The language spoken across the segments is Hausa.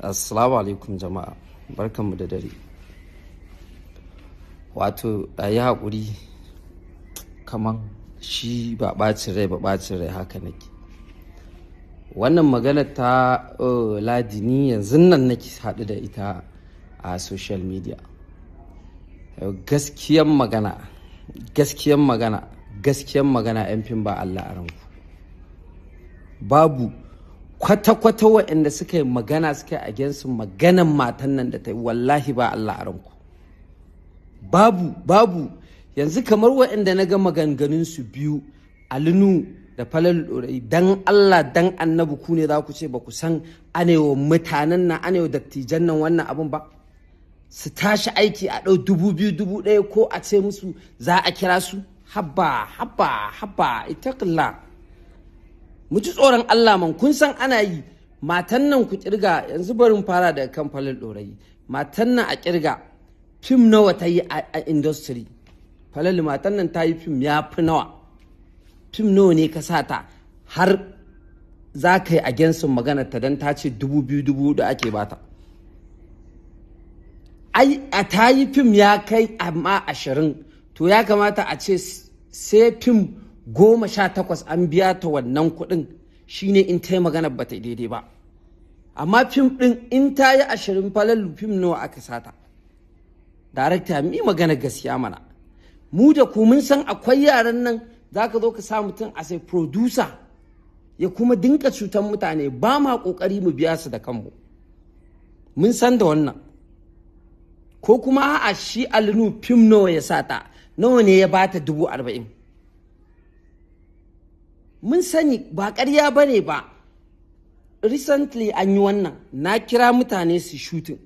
Assalamu alaikum jama'a, barkanmu da dare. Wato a yi haƙuri kaman shi ba ɓacin rai haka nake. Wannan magana ta ladini yanzu nan nake haɗu da ita a social media. Gaskiyan magana yan fim ba Allah a ranku. Babu kwata-kwata waɗanda suka yi magana suka yi against maganan matan nan da ta yi, wallahi ba Allah a ranku. Babu yanzu kamar waɗanda na ga maganganun su biyu, Alinuhu da Falalu dorayi, dan Allah dan annabi ku ne za ku ce ba ku san anewa mutanen nan anewa dattijan nan wannan abun ba? Su tashi aiki a ɗau 2,000 1,000 ko a ce musu za a kira su? Habba ittaqillah. Mu ji tsoron Allah man, kun san ana yi. Matan nan ku kirga, yanzu barin fara daga kan Falalu dorayi. Matan nan a kirga fim nawa ta yi a industry. Falalu matan nan ta yi fim ya fi nawa. Fim nawa ne ka sata har za ka yi against maganar ta don ta ce 2,000 2,000 ake bata. Ai a ta yi fim ya kai amma 20, to ya kamata a ce sai fim 18 an biya ta wannan kuɗin, shine in ta yi magana ba ta daidai ba. Amma fim ɗin in ta yi 20, Falalu fim nawa aka sata? Darakta mi magana gaskiya mana. Mu da ku mun san akwai yaran nan za ka zo ka sa mutum a sai producer ya kuma dinka cutar mutane, ba ma ƙoƙari mu biya su da kanmu. Mun san da wannan. Ko kuma a shi Alinuhu fim nawa ya sata, nawa ne ya bata 40,000. Mun sani ba ƙarya ba ne ba. Recently an yi wannan, na kira mutane su shooting.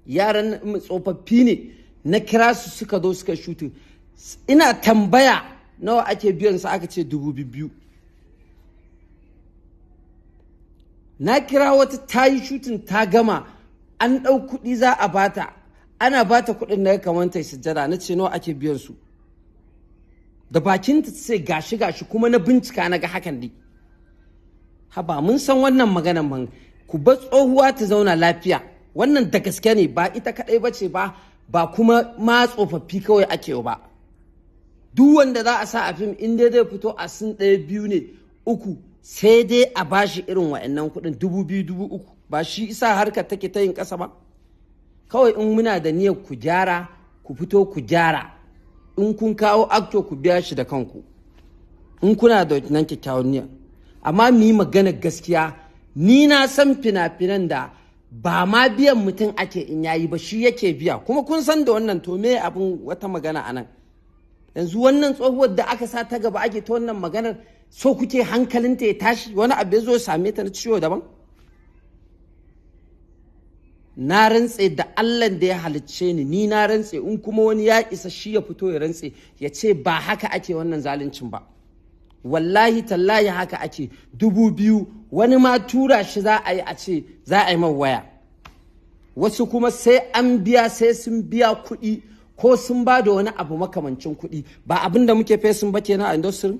Yaran tsofaffi ne, na kira su suka zo suka shooting. Ina tambaya nawa ake biyan su, aka ce 2,000. Na kira wata ta yi shooting ta gama, an ɗau kuɗi za a bata, ana bata kuɗin da ya kamata ya sujjada. Na ce nawa ake biyan su, da bakinta sai gashi kuma na bincika na ga hakan dai. Haba mun san wannan maganan man, ku bar tsohuwa ta zauna lafiya. Wannan da gaske ne, ba ita kaɗai ba ce ba kuma ma tsofaffi kawai ake ba. Duk wanda za a sa a fim in dai zai fito a sun 1 2 ne 3, sai dai a bashi irin wa'annan kuɗin 2,000 3,000. Ba shi isa harkar take ta yin ƙasa ba? Kawai in muna da niyyar ku gyara, ku fito ku gyara. In kun kawo actor ku biya shi da kanku, in kuna da nan kyakkyawan niyya. Amma mu yi magana gaskiya, ni na san fina-finan da ba ma biyan mutum ake in yayi ba, shi yake biya. Kuma kun san da wannan, to me abin wata magana anan? Yanzu wannan tsohuwar da aka sa ta gaba ake ta wannan maganar, so kuke hankalinta ya tashi, wani abu ya zo same ta na ciwo daban? Na rantse da Allah da ya halicce ni na rantse, in kuma wani ya isa shi ya fito ya rantse ya ce ba haka ake wannan zaluncin ba. Wallahi tallahi haka ake. 2,000 wani ma tura shi za a yi, a ce za a yi man waya. Wasu kuma sai an biya, sai sun biya kuɗi ko sun ba da wani abu makamancin kuɗi. Ba abin da muke fesin ba kenan a industry?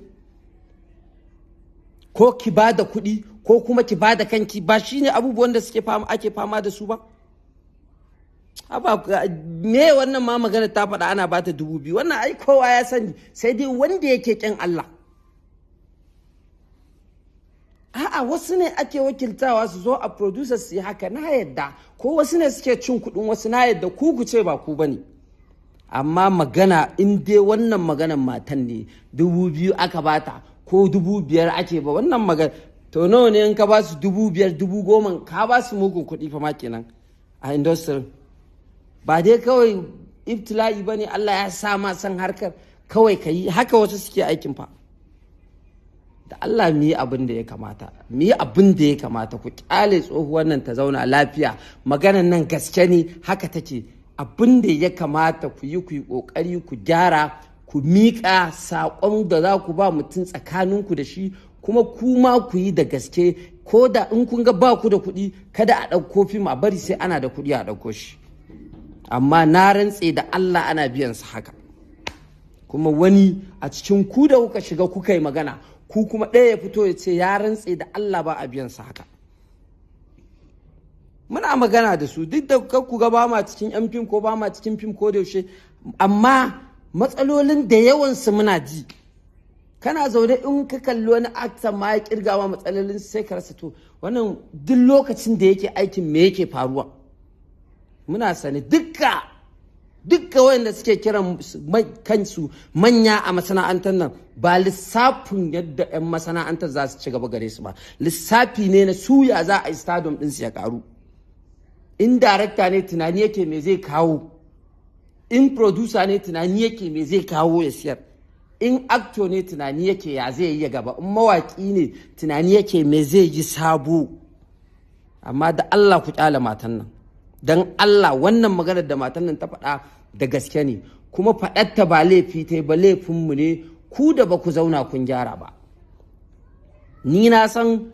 Ko ki ba da kuɗi ko kuma ki ba da kanki, ba shine abubuwan da ake fama da su ba? Me wannan ma magana ta faɗa ana bata 2,000, wannan ai kowa ya sani, sai dai wanda yake ƙin Allah. A'a, wasu ne ake wakiltawa su zo a producers su yi haka, na yadda. Ko wasu ne suke cin kuɗin wasu, na yadda. Ku ce ba ku bane. Amma magana in dai wannan maganan matan ne 2,000 aka bata ko 5,000 ake ba, wannan magana to nawa ne in ka ba su 5,000 10,000, ka ba su mugun kuɗi fa ma kenan a industry. Ba dai kawai ibtila'i ba ne, Allah ya sa ma san harkar kawai ka yi haka. Wasu suke aikin fa. Da Allah mu yi abin da ya kamata, ku kyale tsohuwar nan ta zauna lafiya. Maganan nan gaske ne, haka take. Abin da ya kamata ku yi ƙoƙari ku gyara, ku miƙa saƙon da za ku ba mutum tsakaninku da shi, kuma kuma ku yi da gaske. Ko da in kun ga ba ku da kuɗi, kada a ɗauko fim a bari sai ana da kuɗi a ɗauko shi. Amma na rantse da Allah ana biyan su haka. Kuma wani a cikin ku da kuka shiga kuka yi magana, ku kuma ɗaya ya fito ya ce ya rantse da Allah ba a biyan sa haka. muna magana da su duk da ku ga ba ma cikin yan fim ko ba ma cikin fim ko da yaushe, amma matsalolin da yawansu muna ji. Kana zaune in ka kalli wani akta ma ya kirga ma matsalolin sai ka rasa to wannan duk lokacin da yake aikin me yake faruwa. Muna sani dukka wanda suke kiran kansu manya a masana'antar nan ba lissafin yadda 'yan masana'antar za su ci gaba gare su ba, lissafi ne na suya za a yi stadium ɗinsu ya karu. In director ne tunani yake me zai kawo, in producer ne tunani yake me zai kawo ya siyar, in actor ne tunani yake ya zai yi gaba, in mawaki ne tunani yake me zai yi sabo. Amma da Allah ku kyala matan nan, don Allah wannan maganar da matan nan ta faɗa da gaske ne, kuma faɗarta ba laifi ta ba, laifinmu ne ku da ba ku zauna kun gyara ba. Ni na san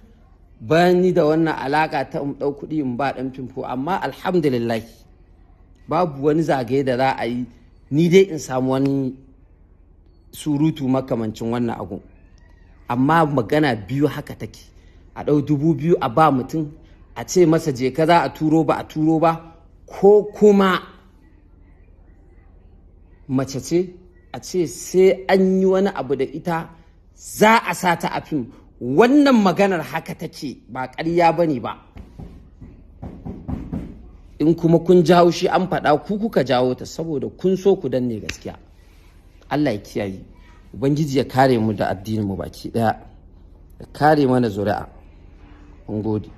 bani da wannan alaka ta in ɗau kuɗi in ba ɗan fimfo, amma alhamdulillah babu wani zagaye da za a yi ni dai in samu wani surutu makamancin wannan abu. Amma magana biyu haka take, a ɗau 2000 a ba mutum a ce masa je ka za a turo ba a turo ba, ko kuma mace ce a ce sai an yi wani abu da ita za a sa ta a fim. Wannan maganar haka take, ba ƙarya ba ne ba. In kuma kun jawo shi an faɗa ku kuka jawo ta saboda kun so ku danne gaskiya. Allah ya kiyaye, Ubangiji ya kare mu da addinin mu baki ɗaya, ya kare mana zuri'a. Mun gode.